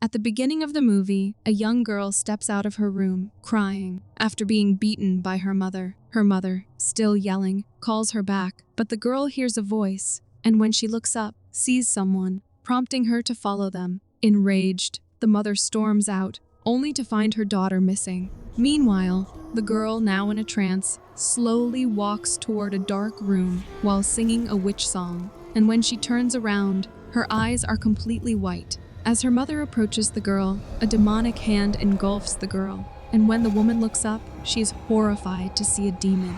At the beginning of the movie, a young girl steps out of her room, crying, after being beaten by her mother. Her mother, still yelling, calls her back, but the girl hears a voice, and when she looks up, sees someone, prompting her to follow them. Enraged, the mother storms out, only to find her daughter missing. Meanwhile, the girl, now in a trance, slowly walks toward a dark room while singing a witch song, and when she turns around, her eyes are completely white. As her mother approaches the girl, a demonic hand engulfs the girl, and when the woman looks up, she is horrified to see a demon.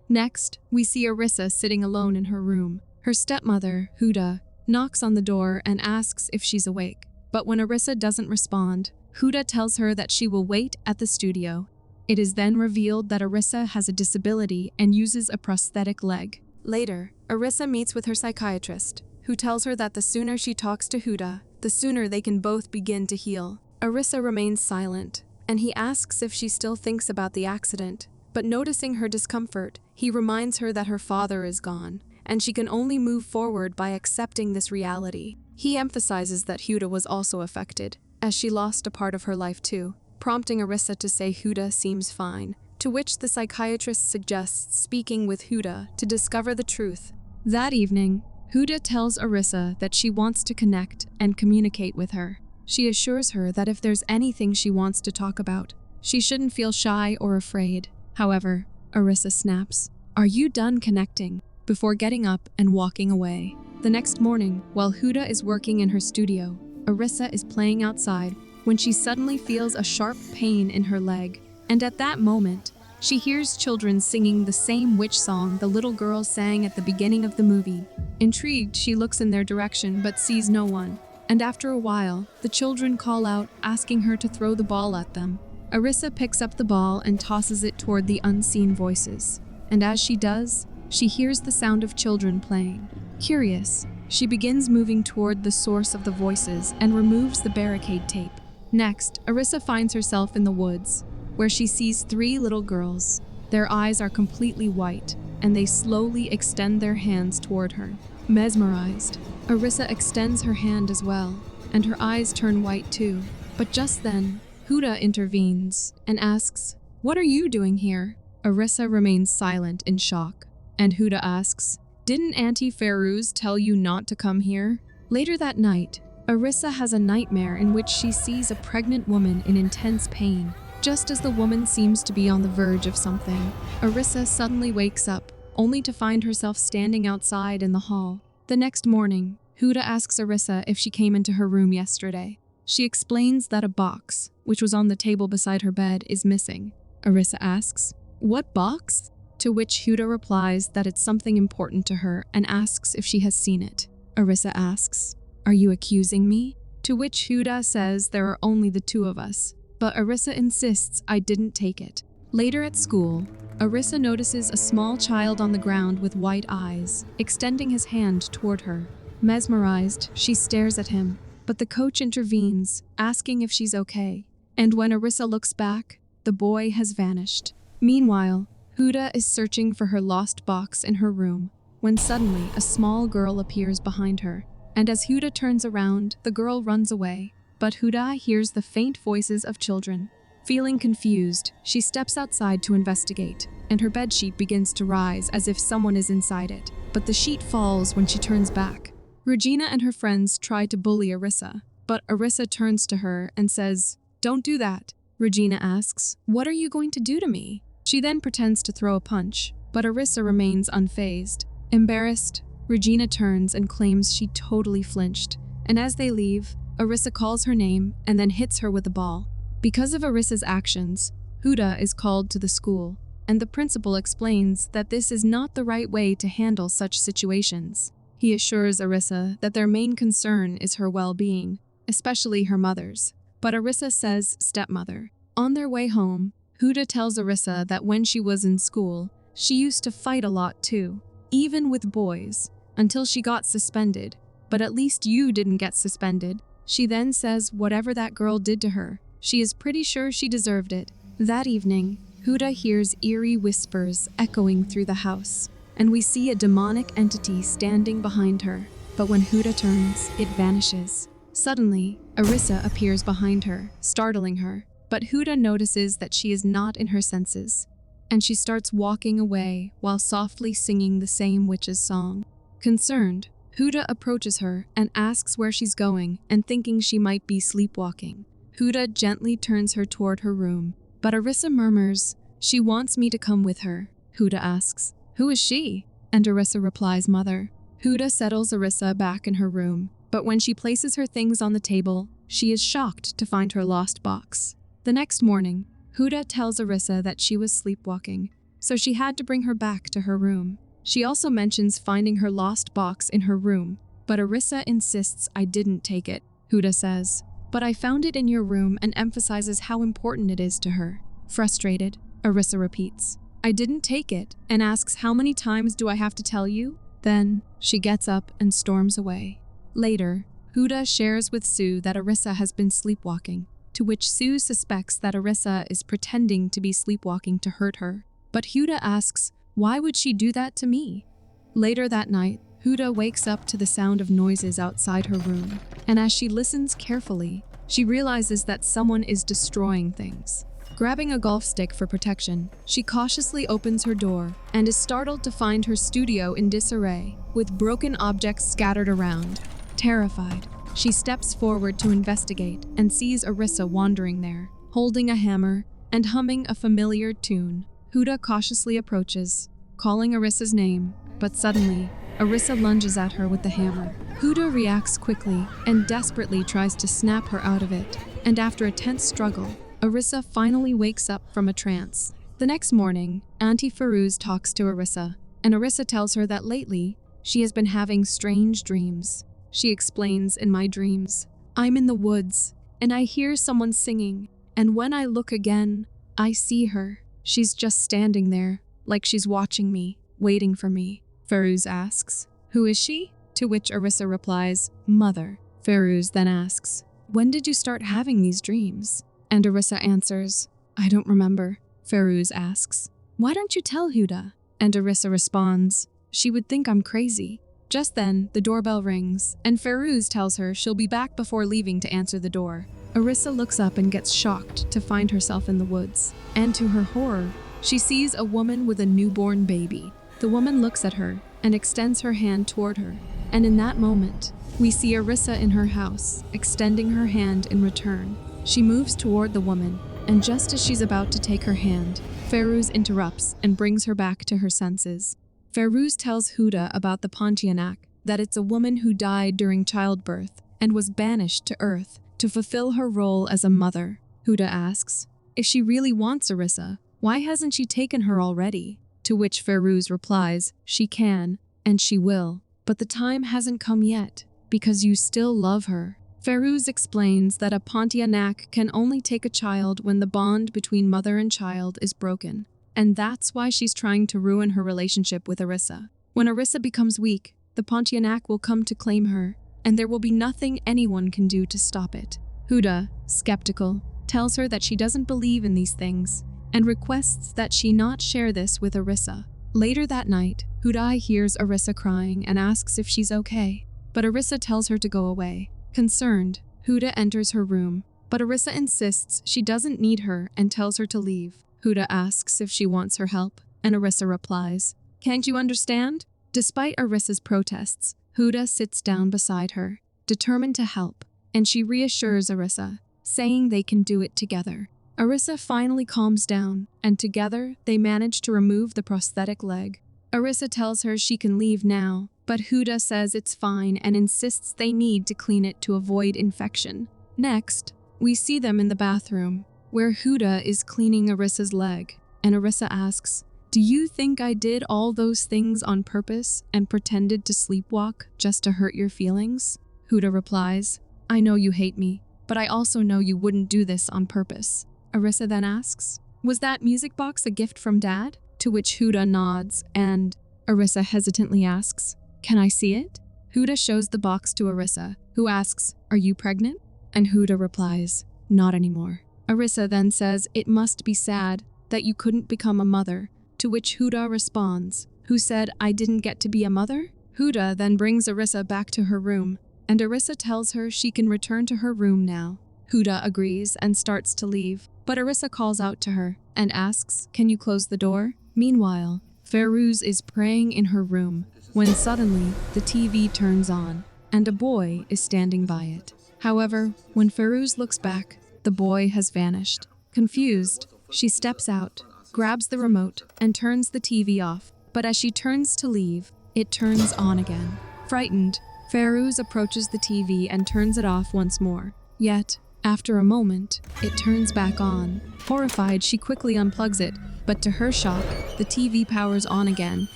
Next, we see Arissa sitting alone in her room. Her stepmother, Huda, knocks on the door and asks if she's awake. But when Arissa doesn't respond, Huda tells her that she will wait at the studio. It is then revealed that Arissa has a disability and uses a prosthetic leg. Later, Arissa meets with her psychiatrist, who tells her that the sooner she talks to Huda, the sooner they can both begin to heal. Arissa remains silent, and he asks if she still thinks about the accident. But noticing her discomfort, he reminds her that her father is gone, and she can only move forward by accepting this reality. He emphasizes that Huda was also affected, as she lost a part of her life too, prompting Arissa to say Huda seems fine, to which the psychiatrist suggests speaking with Huda to discover the truth. That evening, Huda tells Arissa that she wants to connect and communicate with her. She assures her that if there's anything she wants to talk about, she shouldn't feel shy or afraid. However, Arissa snaps, "Are you done connecting?" before getting up and walking away. The next morning, while Huda is working in her studio, Arissa is playing outside when she suddenly feels a sharp pain in her leg, and at that moment, she hears children singing the same witch song the little girl sang at the beginning of the movie. Intrigued, she looks in their direction but sees no one, and after a while, the children call out, asking her to throw the ball at them. Arissa picks up the ball and tosses it toward the unseen voices, and as she does, she hears the sound of children playing. Curious, she begins moving toward the source of the voices and removes the barricade tape. Next, Arissa finds herself in the woods, where she sees 3 little girls. Their eyes are completely white, and they slowly extend their hands toward her. Mesmerized, Arissa extends her hand as well, and her eyes turn white too. But just then, Huda intervenes and asks, "What are you doing here?" Arissa remains silent in shock, and Huda asks, "Didn't Auntie Ferouz tell you not to come here?" Later that night, Arissa has a nightmare in which she sees a pregnant woman in intense pain. Just as the woman seems to be on the verge of something, Arissa suddenly wakes up, only to find herself standing outside in the hall. The next morning, Huda asks Arissa if she came into her room yesterday. She explains that a box, which was on the table beside her bed, is missing. Arissa asks, "What box?" To which Huda replies that it's something important to her and asks if she has seen it. Arissa asks, "Are you accusing me?" To which Huda says there are only the 2 of us, but Arissa insists I didn't take it. Later at school, Arissa notices a small child on the ground with white eyes, extending his hand toward her. Mesmerized, she stares at him, but the coach intervenes, asking if she's okay. And when Arissa looks back, the boy has vanished. Meanwhile, Huda is searching for her lost box in her room, when suddenly a small girl appears behind her, and as Huda turns around, the girl runs away. But Huda hears the faint voices of children. Feeling confused, she steps outside to investigate, and her bedsheet begins to rise as if someone is inside it. But the sheet falls when she turns back. Regina and her friends try to bully Arissa, but Arissa turns to her and says, "Don't do that." Regina asks, "What are you going to do to me?" She then pretends to throw a punch, but Arissa remains unfazed. Embarrassed, Regina turns and claims she totally flinched, and as they leave, Arissa calls her name and then hits her with a ball. Because of Arissa's actions, Huda is called to the school, and the principal explains that this is not the right way to handle such situations. He assures Arissa that their main concern is her well-being, especially her mother's, but Arissa says stepmother. On their way home, Huda tells Arissa that when she was in school, she used to fight a lot too, even with boys, until she got suspended, but at least you didn't get suspended. She then says whatever that girl did to her, she is pretty sure she deserved it. That evening, Huda hears eerie whispers echoing through the house, and we see a demonic entity standing behind her. but when Huda turns, it vanishes. Suddenly, Arissa appears behind her, startling her, but Huda notices that she is not in her senses, and she starts walking away while softly singing the same witch's song. Concerned, Huda approaches her and asks where she's going and thinking she might be sleepwalking. Huda gently turns her toward her room, but Arissa murmurs, "She wants me to come with her." Huda asks, "Who is she?" And Arissa replies, "Mother." Huda settles Arissa back in her room, but when she places her things on the table, she is shocked to find her lost box. The next morning, Huda tells Arissa that she was sleepwalking, so she had to bring her back to her room. She also mentions finding her lost box in her room, but Arissa insists, "I didn't take it." Huda says, "But I found it in your room," and emphasizes how important it is to her. Frustrated, Arissa repeats, "I didn't take it," and asks, "How many times do I have to tell you?" Then, she gets up and storms away. Later, Huda shares with Sue that Arissa has been sleepwalking, to which Sue suspects that Arissa is pretending to be sleepwalking to hurt her. But Huda asks, "Why would she do that to me?" Later that night, Huda wakes up to the sound of noises outside her room, and as she listens carefully, she realizes that someone is destroying things. Grabbing a golf stick for protection, she cautiously opens her door and is startled to find her studio in disarray, with broken objects scattered around. Terrified, she steps forward to investigate and sees Arissa wandering there, holding a hammer and humming a familiar tune. Huda cautiously approaches, calling Arissa's name, but suddenly, Arissa lunges at her with the hammer. Huda reacts quickly and desperately tries to snap her out of it, and after a tense struggle, Arissa finally wakes up from a trance. The next morning, Auntie Ferouz talks to Arissa, and Arissa tells her that lately, she has been having strange dreams. She explains, "In my dreams, I'm in the woods, and I hear someone singing, and when I look again, I see her. She's just standing there, like she's watching me, waiting for me." Ferouz asks, "Who is she?" To which Arissa replies, "Mother." Ferouz then asks, "When did you start having these dreams?" And Arissa answers, "I don't remember." Ferouz asks, "Why don't you tell Huda?" And Arissa responds, "She would think I'm crazy." Just then, the doorbell rings, and Ferouz tells her she'll be back before leaving to answer the door. Arissa looks up and gets shocked to find herself in the woods, and to her horror, she sees a woman with a newborn baby. The woman looks at her and extends her hand toward her, and in that moment, we see Arissa in her house, extending her hand in return. She moves toward the woman, and just as she's about to take her hand, Ferouz interrupts and brings her back to her senses. Ferouz tells Huda about the Pontianak, that it's a woman who died during childbirth and was banished to Earth to fulfill her role as a mother. Huda asks, if she really wants Arissa, why hasn't she taken her already? To which Ferouz replies, she can, and she will, but the time hasn't come yet, because you still love her. Ferouz explains that a Pontianak can only take a child when the bond between mother and child is broken, and that's why she's trying to ruin her relationship with Arissa. When Arissa becomes weak, the Pontianak will come to claim her, and there will be nothing anyone can do to stop it. Huda, skeptical, tells her that she doesn't believe in these things, and requests that she not share this with Arissa. Later that night, Huda hears Arissa crying and asks if she's okay, but Arissa tells her to go away. Concerned, Huda enters her room, but Arissa insists she doesn't need her and tells her to leave. Huda asks if she wants her help, and Arissa replies, "Can't you understand?" Despite Arissa's protests, Huda sits down beside her, determined to help, and she reassures Arissa, saying they can do it together. Arissa finally calms down, and together they manage to remove the prosthetic leg. Arissa tells her she can leave now, but Huda says it's fine and insists they need to clean it to avoid infection. Next, we see them in the bathroom, where Huda is cleaning Arissa's leg, and Arissa asks, "Do you think I did all those things on purpose and pretended to sleepwalk just to hurt your feelings?" Huda replies, "I know you hate me, but I also know you wouldn't do this on purpose." Arissa then asks, "Was that music box a gift from Dad?" To which Huda nods, and Arissa hesitantly asks, "Can I see it?" Huda shows the box to Arissa, who asks, "Are you pregnant?" And Huda replies, "Not anymore." Arissa then says it must be sad that you couldn't become a mother, to which Huda responds, "Who said I didn't get to be a mother?" Huda then brings Arissa back to her room, and Arissa tells her she can return to her room now. Huda agrees and starts to leave, but Arissa calls out to her and asks, "Can you close the door?" Meanwhile, Ferouz is praying in her room when suddenly the TV turns on and a boy is standing by it. However, when Ferouz looks back, the boy has vanished. Confused, she steps out, grabs the remote, and turns the TV off. But as she turns to leave, it turns on again. Frightened, Ferouz approaches the TV and turns it off once more. Yet, after a moment, it turns back on. Horrified, she quickly unplugs it, but to her shock, the TV powers on again,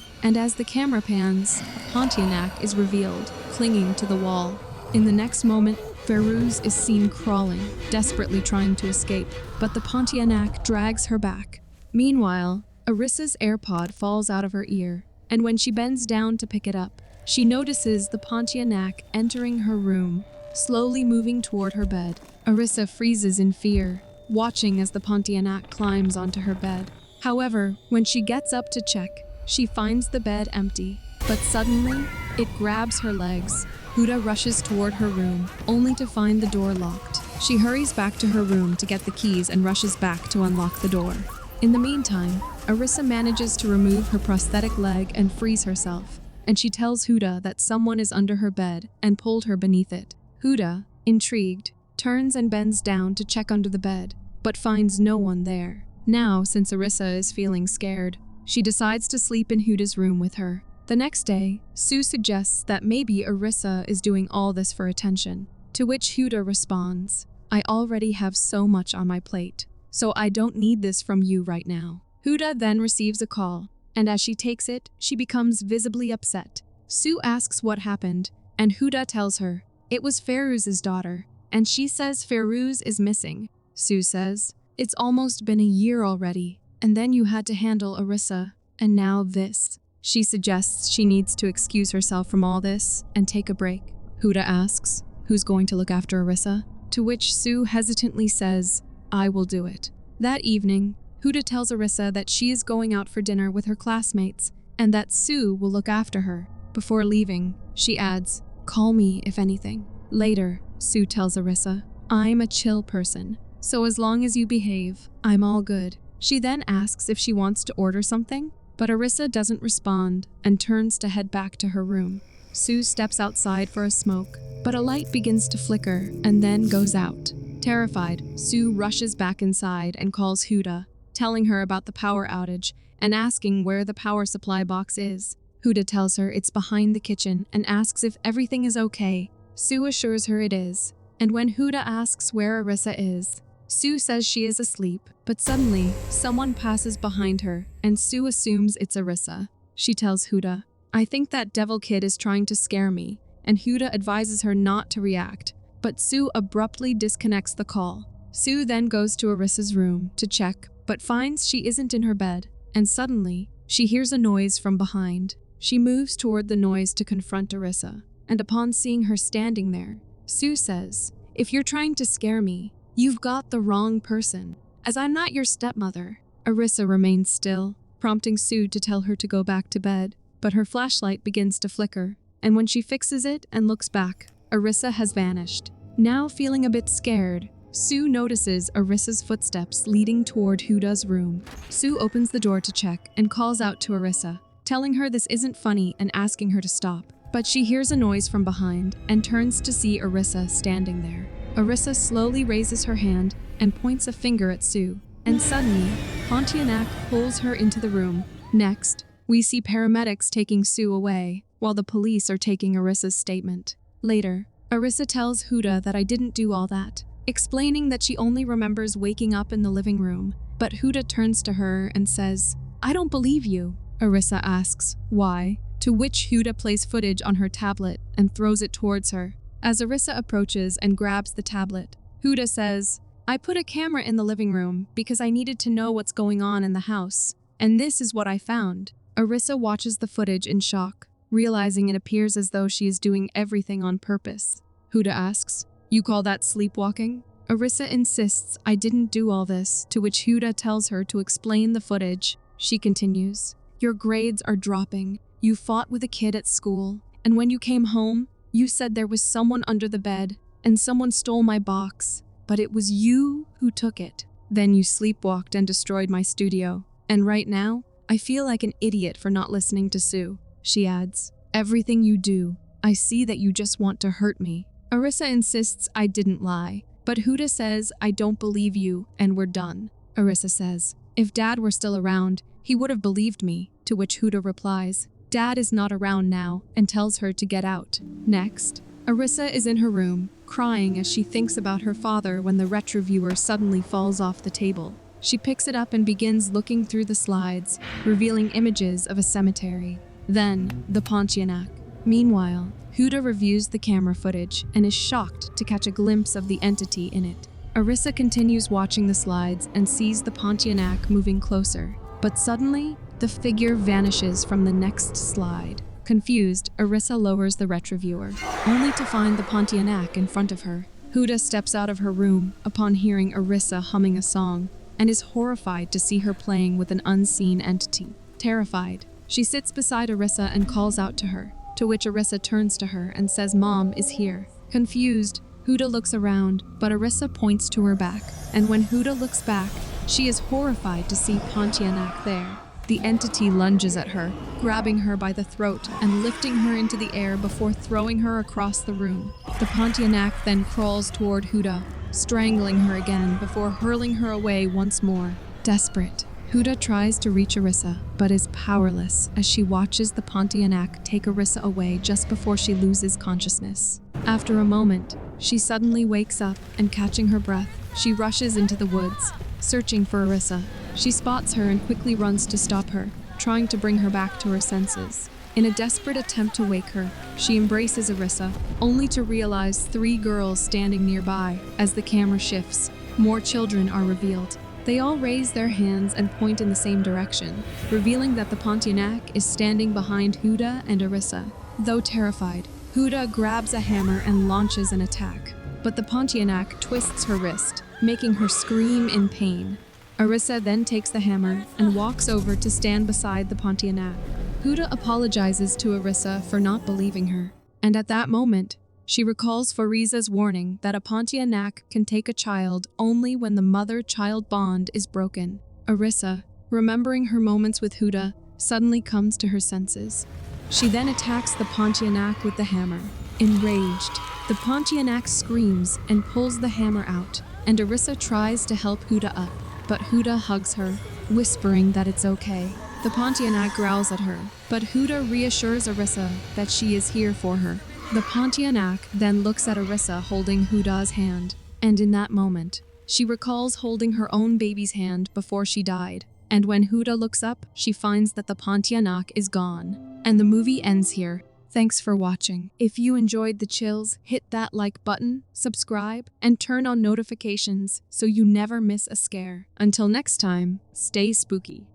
and as the camera pans, Pontianak is revealed, clinging to the wall. In the next moment, Ferouz is seen crawling, desperately trying to escape, but the Pontianak drags her back. Meanwhile, Arissa's AirPod falls out of her ear, and when she bends down to pick it up, she notices the Pontianak entering her room, slowly moving toward her bed. Arissa freezes in fear, watching as the Pontianak climbs onto her bed. However, when she gets up to check, she finds the bed empty, but suddenly, it grabs her legs. Huda rushes toward her room, only to find the door locked. She hurries back to her room to get the keys and rushes back to unlock the door. In the meantime, Arissa manages to remove her prosthetic leg and frees herself, and she tells Huda that someone is under her bed and pulled her beneath it. Huda, intrigued, turns and bends down to check under the bed, but finds no one there. Now, since Arissa is feeling scared, she decides to sleep in Huda's room with her. The next day, Sue suggests that maybe Arissa is doing all this for attention, to which Huda responds, "I already have so much on my plate, so I don't need this from you right now." Huda then receives a call, and as she takes it, she becomes visibly upset. Sue asks what happened, and Huda tells her it was Ferouz's daughter, and she says Ferouz is missing. Sue says, "It's almost been a year already, and then you had to handle Arissa, and now this." She suggests she needs to excuse herself from all this and take a break. Huda asks, "Who's going to look after Arissa?" To which Sue hesitantly says, "I will do it." That evening, Huda tells Arissa that she is going out for dinner with her classmates and that Sue will look after her. Before leaving, she adds, "Call me if anything." Later, Sue tells Arissa, "I'm a chill person, so as long as you behave, I'm all good." She then asks if she wants to order something, but Arissa doesn't respond and turns to head back to her room. Sue steps outside for a smoke, but a light begins to flicker and then goes out. Terrified, Sue rushes back inside and calls Huda, telling her about the power outage and asking where the power supply box is. Huda tells her it's behind the kitchen and asks if everything is okay. Sue assures her it is, and when Huda asks where Arissa is, Sue says she is asleep, but suddenly, someone passes behind her, and Sue assumes it's Arissa. She tells Huda, "I think that devil kid is trying to scare me," and Huda advises her not to react, but Sue abruptly disconnects the call. Sue then goes to Arissa's room to check, but finds she isn't in her bed, and suddenly, she hears a noise from behind. She moves toward the noise to confront Arissa, and upon seeing her standing there, Sue says, "If you're trying to scare me, you've got the wrong person, as I'm not your stepmother." Arissa remains still, prompting Sue to tell her to go back to bed, but her flashlight begins to flicker, and when she fixes it and looks back, Arissa has vanished. Now feeling a bit scared, Sue notices Arissa's footsteps leading toward Huda's room. Sue opens the door to check and calls out to Arissa, telling her this isn't funny and asking her to stop. But she hears a noise from behind and turns to see Arissa standing there. Arissa slowly raises her hand and points a finger at Sue, and suddenly, Pontianak pulls her into the room. Next, we see paramedics taking Sue away, while the police are taking Arissa's statement. Later, Arissa tells Huda that I didn't do all that, explaining that she only remembers waking up in the living room, but Huda turns to her and says, "I don't believe you." Arissa asks, "Why?" To which Huda plays footage on her tablet and throws it towards her. As Arissa approaches and grabs the tablet, Huda says, "I put a camera in the living room because I needed to know what's going on in the house, and this is what I found." Arissa watches the footage in shock, realizing it appears as though she is doing everything on purpose. Huda asks, "You call that sleepwalking?" Arissa insists I didn't do all this, to which Huda tells her to explain the footage. She continues, "Your grades are dropping. You fought with a kid at school, And when you came home, you said there was someone under the bed and someone stole my box, but it was you who took it. Then you sleepwalked and destroyed my studio. And right now, I feel like an idiot for not listening to Sue. She adds, everything you do, I see that you just want to hurt me. Arissa insists I didn't lie, but Huda says I don't believe you and we're done. Arissa says, if Dad were still around, he would have believed me, to which Huda replies, Dad is not around now, and tells her to get out. Next, Arissa is in her room, crying as she thinks about her father when the retroviewer suddenly falls off the table. She picks it up and begins looking through the slides, revealing images of a cemetery. Then, the Pontianak. Meanwhile, Huda reviews the camera footage and is shocked to catch a glimpse of the entity in it. Arissa continues watching the slides and sees the Pontianak moving closer, but suddenly, the figure vanishes from the next slide. Confused, Arissa lowers the retroviewer, only to find the Pontianak in front of her. Huda steps out of her room upon hearing Arissa humming a song, and is horrified to see her playing with an unseen entity. Terrified, she sits beside Arissa and calls out to her, to which Arissa turns to her and says Mom is here. Confused, Huda looks around, but Arissa points to her back, and when Huda looks back, she is horrified to see Pontianak there. The entity lunges at her, grabbing her by the throat and lifting her into the air before throwing her across the room. The Pontianak then crawls toward Huda, strangling her again before hurling her away once more. Desperate, Huda tries to reach Arissa, but is powerless as she watches the Pontianak take Arissa away just before she loses consciousness. After a moment, she suddenly wakes up and, catching her breath, she rushes into the woods, searching for Arissa. She spots her and quickly runs to stop her, trying to bring her back to her senses. In a desperate attempt to wake her, she embraces Arissa, only to realize 3 girls standing nearby. As the camera shifts, more children are revealed. They all raise their hands and point in the same direction, revealing that the Pontianak is standing behind Huda and Arissa. Though terrified, Huda grabs a hammer and launches an attack, but the Pontianak twists her wrist, making her scream in pain. Arissa then takes the hammer and walks over to stand beside the Pontianak. Huda apologizes to Arissa for not believing her, and at that moment, she recalls Fariza's warning that a Pontianak can take a child only when the mother-child bond is broken. Arissa, remembering her moments with Huda, suddenly comes to her senses. She then attacks the Pontianak with the hammer. Enraged, the Pontianak screams and pulls the hammer out, and Arissa tries to help Huda up, but Huda hugs her, whispering that it's okay. The Pontianak growls at her, but Huda reassures Arissa that she is here for her. The Pontianak then looks at Arissa holding Huda's hand, and in that moment, she recalls holding her own baby's hand before she died. And when Huda looks up, she finds that the Pontianak is gone. And the movie ends here. Thanks for watching. If you enjoyed the chills, hit that like button, subscribe, and turn on notifications so you never miss a scare. Until next time, stay spooky.